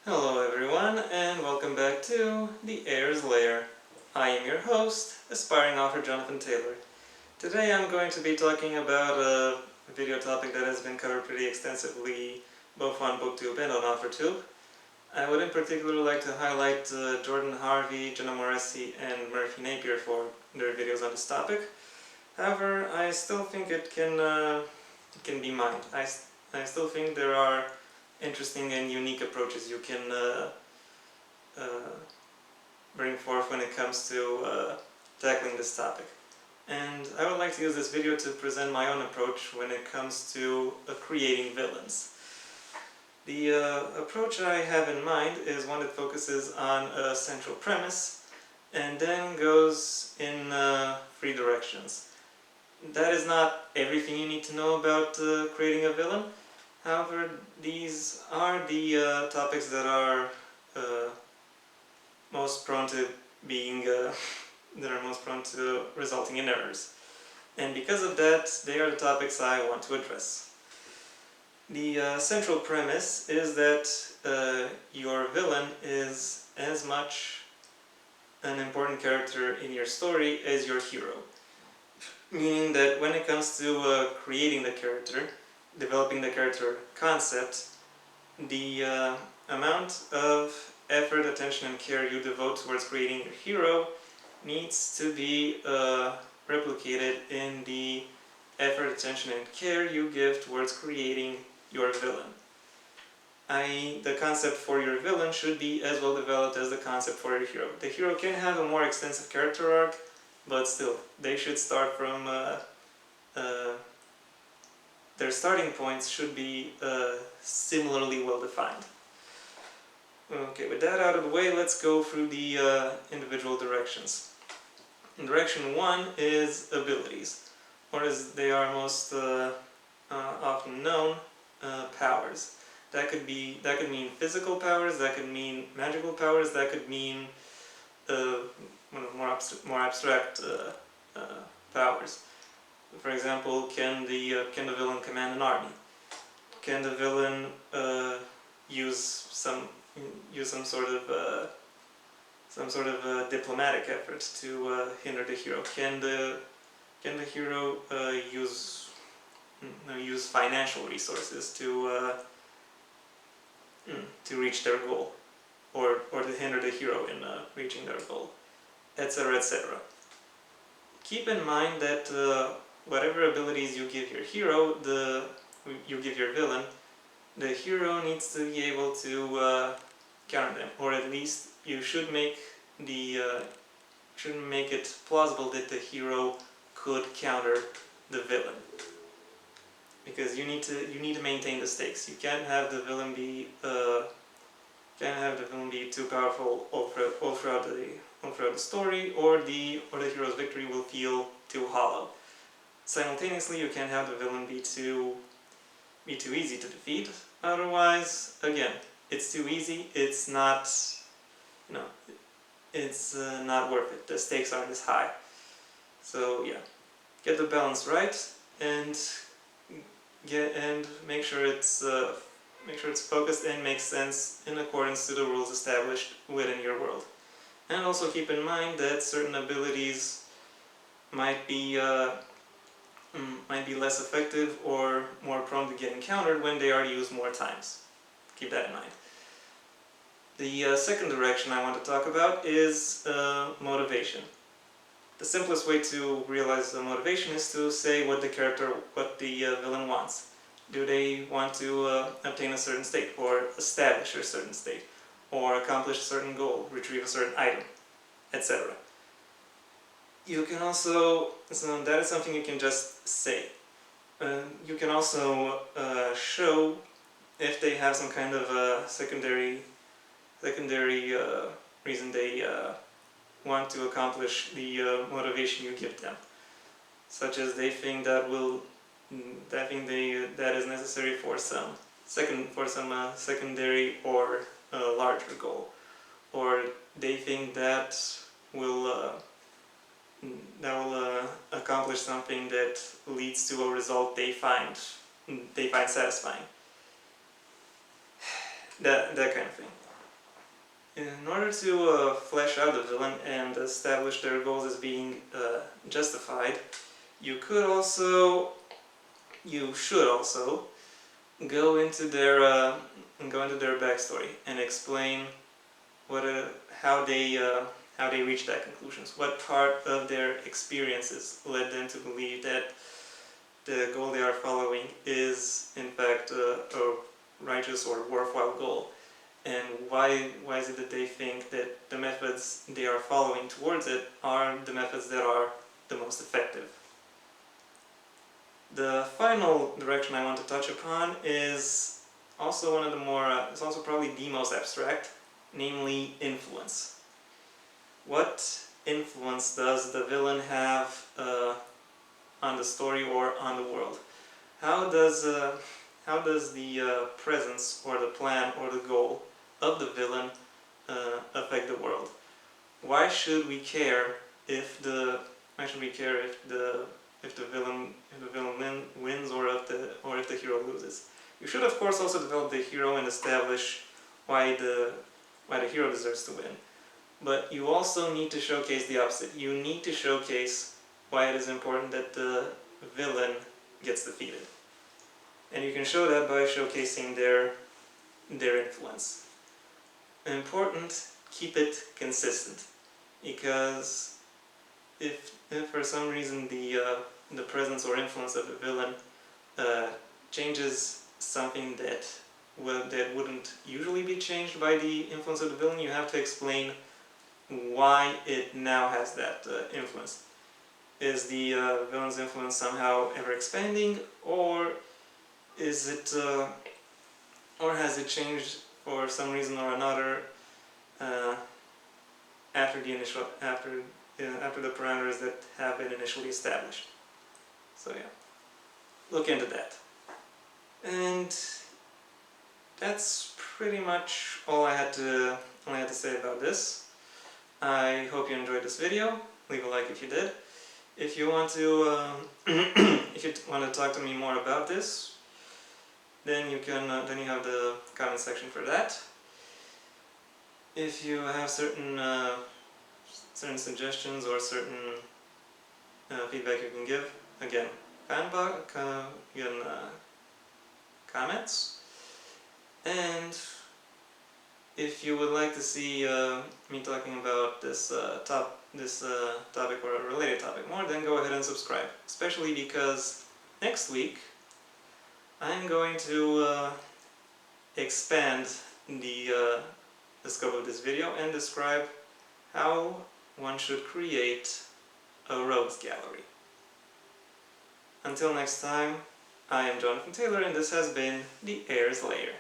Hello everyone, and welcome back to the Heir's Lair. I am your host, aspiring author Jonathan Taylor. Today I'm going to be talking about a video topic that has been covered pretty extensively both on BookTube and on AuthorTube. I would in particular like to highlight Jordan Harvey, Jenna Moresi, and Murphy Napier for their videos on this topic. However, I still think it can be mined. I still think there are interesting and unique approaches you can bring forth when it comes to tackling this topic. And I would like to use this video to present my own approach when it comes to creating villains. The approach I have in mind is one that focuses on a central premise and then goes in 3 directions. That is not everything you need to know about creating a villain. However, these are the topics that are most prone to being resulting in errors. And because of that, they are the topics I want to address. The central premise is that your villain is as much an important character in your story as your hero. Meaning that when it comes to creating the character, developing the character concept, the amount of effort, attention, and care you devote towards creating your hero needs to be replicated in the effort, attention, and care you give towards creating your villain. The concept for your villain should be as well developed as the concept for your hero. The hero can have a more extensive character arc, but still, they should start from their starting points should be similarly well defined. Okay, with that out of the way, let's go through the individual directions. Direction 1 is abilities, or as they are most often known, powers. That could mean physical powers, that could mean magical powers, that could mean more abstract powers. For example, can the villain command an army? Can the villain use some sort of diplomatic effort to hinder the hero? Can the hero use financial resources to reach their goal, or to hinder the hero in reaching their goal, etc., etc. Keep in mind that whatever abilities you give your hero, you give your villain, the hero needs to be able to counter them, or at least you should make it plausible that the hero could counter the villain, because you need to maintain the stakes. You can't have the villain be too powerful all throughout the story, or the hero's victory will feel too hollow. Simultaneously, you can't have the villain be too easy to defeat. Otherwise, again, it's too easy. It's not, it's not worth it. The stakes aren't as high. So yeah, get the balance right and make sure it's focused and makes sense in accordance to the rules established within your world. And also keep in mind that certain abilities might be less effective or more prone to get encountered when they are used more times. Keep that in mind. The second direction I want to talk about is motivation. The simplest way to realize the motivation is to say what the villain wants. Do they want to obtain a certain state, or establish a certain state, or accomplish a certain goal, retrieve a certain item, etc. You can also, that is something you can just say. You can also show if they have some kind of secondary reason they want to accomplish the motivation you give them, such as they think that is necessary for some secondary or larger goal, or they think that will accomplish something that leads to a result they find satisfying. That kind of thing. In order to flesh out the villain and establish their goals as being justified, you should also go into their backstory and explain how they reached that conclusions. What part of their experiences led them to believe that the goal they are following is in fact a righteous or worthwhile goal, and why is it that they think that the methods they are following towards it are the methods that are the most effective. The final direction I want to touch upon is also one of the more, it's also probably the most abstract, namely influence. What influence does the villain have on the story or on the world? How does the presence or the plan or the goal of the villain affect the world? Why should we care if the villain wins or if the hero loses? You should of course also develop the hero and establish why the hero deserves to win. But you also need to showcase the opposite. You need to showcase why it is important that the villain gets defeated. And you can show that by showcasing their influence. Important, keep it consistent. Because if for some reason the presence or influence of the villain changes something that wouldn't usually be changed by the influence of the villain, you have to explain why it now has that influence. Is the villain's influence somehow ever expanding, or is it, or has it changed for some reason or another after the parameters that have been initially established? So yeah, look into that. And that's pretty much all I had to say about this. I hope you enjoyed this video. Leave a like if you did. If you want to talk to me more about this, then you have the comment section for that. If you have certain suggestions or certain feedback you can give, again, comments. And if you would like to see me talking about this topic or a related topic more, then go ahead and subscribe. Especially because next week I'm going to expand the scope of this video and describe how one should create a rogues gallery. Until next time, I am Jonathan Taylor and this has been the Heir's Lair.